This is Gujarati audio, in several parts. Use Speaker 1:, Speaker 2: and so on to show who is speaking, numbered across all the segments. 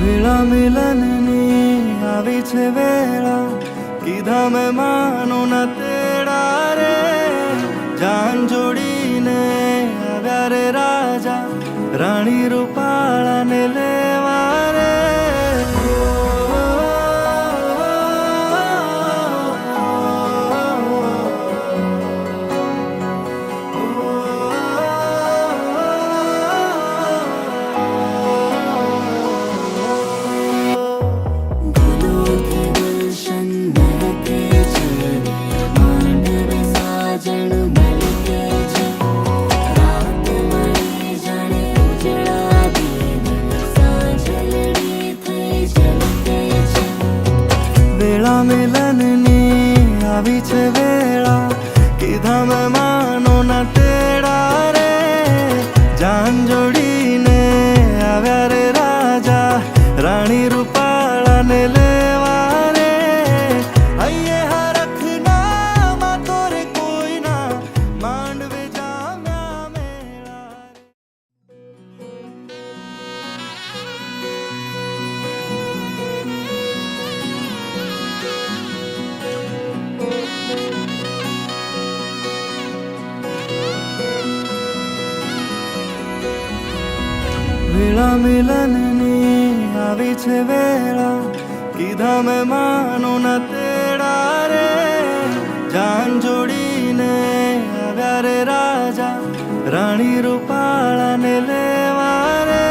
Speaker 1: વેળા મિલનની આવી છે વેળા, કીધા મેં માનો ના તેડા રે. જાન જોડીને આવ્યા રે રાજા, રાણી રૂપાળાને લેવા રે. વેળા મિલનની આવી છે વેળા, કીધા મેં માનો ના તેડા રે. જાન જોડીને આવ્યા રે રાજા, રાણી રૂપાળાને લેવા રે. હૈયે હરખના માં તોરે કોઈના, માંડવે જામ્યા મેળા. વેળા મિલનની આવી છે વેળા, કીધા મેં માનો ના તેડા રે. જાન જોડીને આવ્યા રે રાજા, રાણી રૂપાળાને લેવા રે.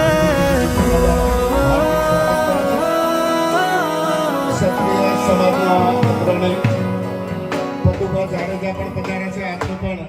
Speaker 2: ક્ષત્રિય સમાજના અગ્રણી પતુભા જાડેજા પણ પધાર્યા છે. આજનું પણ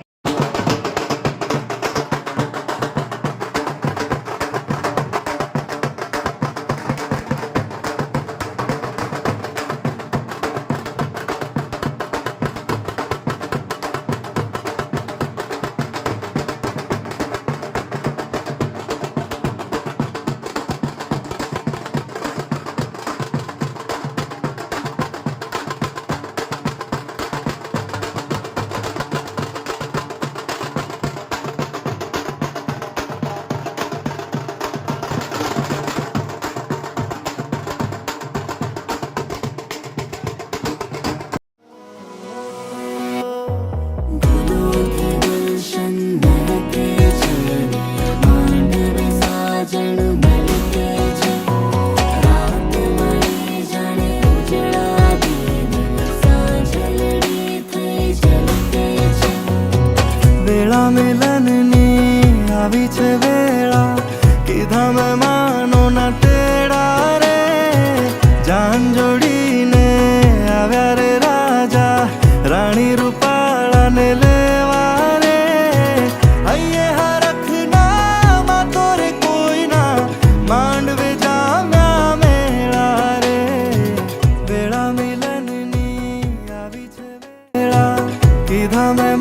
Speaker 2: વેળા મિલનની આવી છે વેળા, કીધા મેં માનો ના તેડા રે. જાન જોડીને આવ્યા રે રાજા, રાણી રૂપાળાને લેવા રે. હૈયે હરખના માં તોરે કોઈના, માંડવે જામ્યા મેળા રે. વેળા મિલનની આવી છે વેળા, કીધા મેં